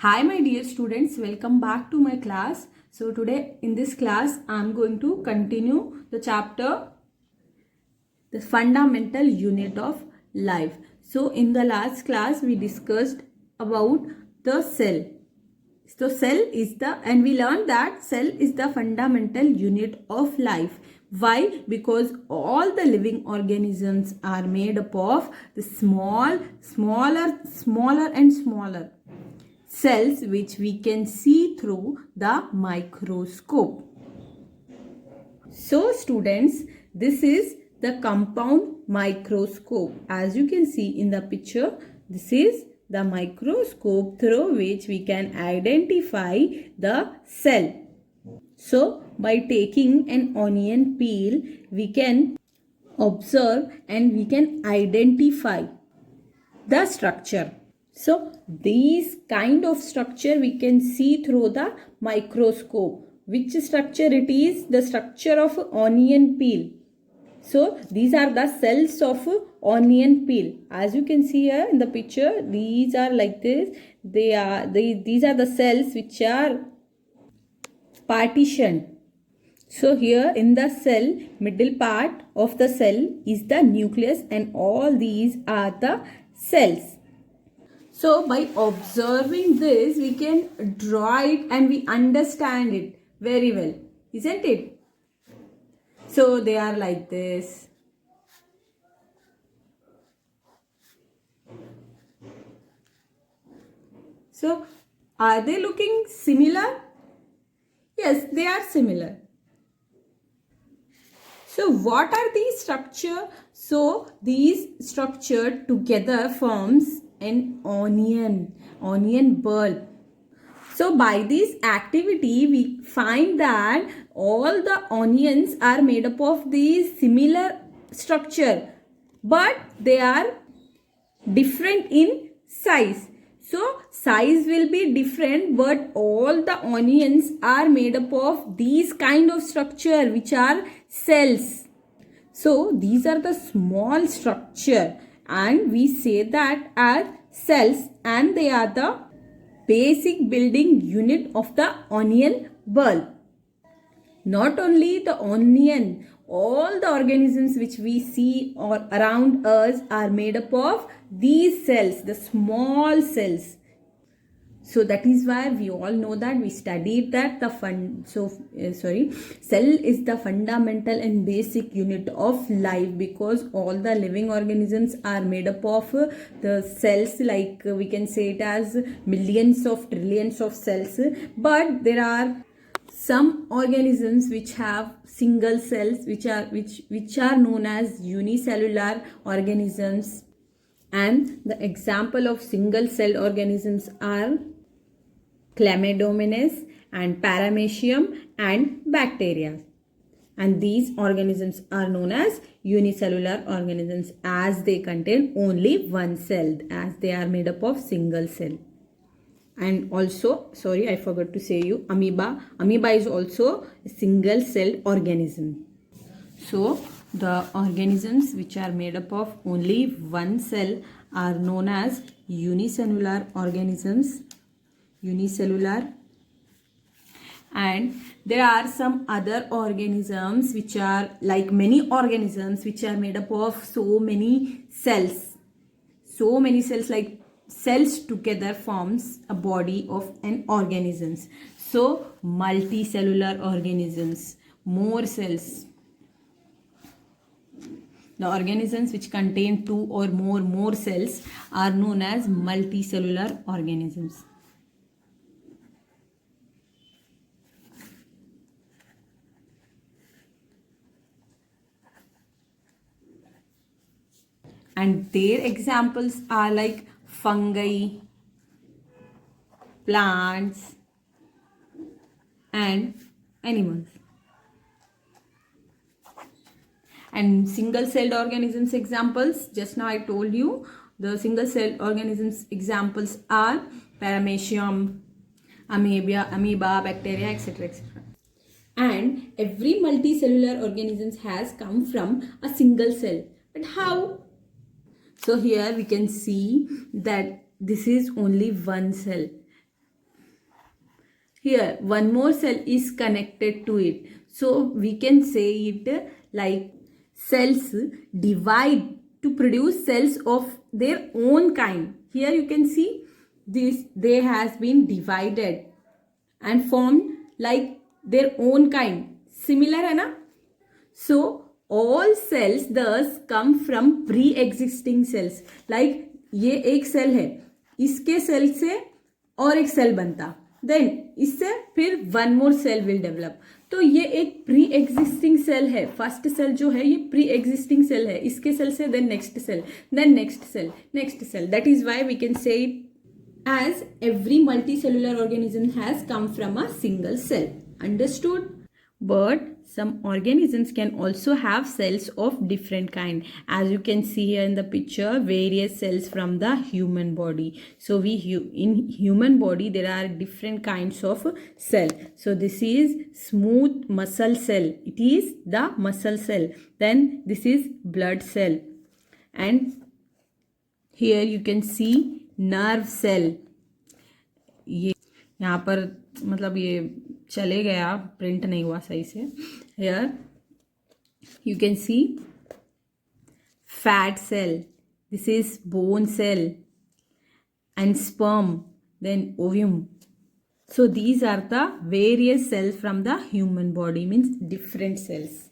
Hi my dear students, welcome back to my class. So today in this class I am going to continue the chapter the fundamental unit of life. So in the last class we discussed about the cell. So cell is and we learned that cell is the fundamental unit of life. Why? Because all the living organisms are made up of the smaller and smaller cells which we can see through the microscope. So students, this is the compound microscope. As you can see in the picture, this is the microscope through which we can identify the cell. So by taking an onion peel, we can observe and we can identify the structure. So these kind of structure we can see through the microscope. Which structure it is? The structure of onion peel. So these are the cells of onion peel. As you can see here in the picture, these are like this. These are the cells which are partitioned. So here in the cell, middle part of the cell is the nucleus and all these are the cells. So by observing this, we can draw it and we understand it very well, isn't it? So they are like this. So are they looking similar? Yes, they are similar. So what are these structure? So these structure together forms an onion bulb. So by this activity we find that all the onions are made up of these similar structure, but they are different in size. So size will be different, but all the onions are made up of these kind of structure which are cells. So these are the small structure and we say that as cells, and they are the basic building unit of the onion bulb. Not only the onion, all the organisms which we see or around us are made up of these cells, the small cells. So that is why we all know that we studied that cell is the fundamental and basic unit of life, because all the living organisms are made up of the cells, like we can say it as millions of trillions of cells. But there are some organisms which have single cells which are known as unicellular organisms, and the example of single cell organisms are Chlamydomonas and Paramecium and bacteria. And these organisms are known as unicellular organisms as they contain only one cell, as they are made up of single cell. And also, sorry, I forgot to say you, amoeba. Amoeba is also a single celled organism. So the organisms which are made up of only one cell are known as unicellular organisms. Unicellular. And there are some other organisms which are like many organisms which are made up of so many cells. So many cells, like cells together forms a body of an organisms. So multicellular organisms, more cells. The organisms which contain two or more cells are known as multicellular organisms. And their examples are like fungi, plants, and animals. And single celled organisms examples, just now I told you, the single celled organisms examples are Paramecium, amoeba, bacteria, etc. etc. And every multicellular organism has come from a single cell. But how? So here we can see that this is only one cell. here one more cell is connected to it, so we can say it like cells divide to produce cells of their own kind. Here you can see this, they has been divided and formed like their own kind, similar है ना. So all cells thus come from pre-existing cells. Like ये एक cell है, इसके cell से और एक cell बनता, देन इससे फिर one more cell will develop. तो ये एक प्री एग्जिस्टिंग सेल है. फर्स्ट सेल जो है ये प्री एग्जिस्टिंग सेल है, इसके सेल से then next cell, then next cell, next cell. That is why we can say it as every multicellular organism has come from a single cell. Understood? But some organisms can also have cells of different kind. As you can see here in the picture, various cells from the human body. So in human body there are different kinds of cell. So this is smooth muscle cell. It is the muscle cell. Then this is blood cell. And here you can see nerve cell. ये यहाँ पर मतलब ये चले गया, print नहीं हुआ सही से. Here you can see fat cell, this is bone cell and sperm, then ovum. So these are the various cells from the human body, means different cells.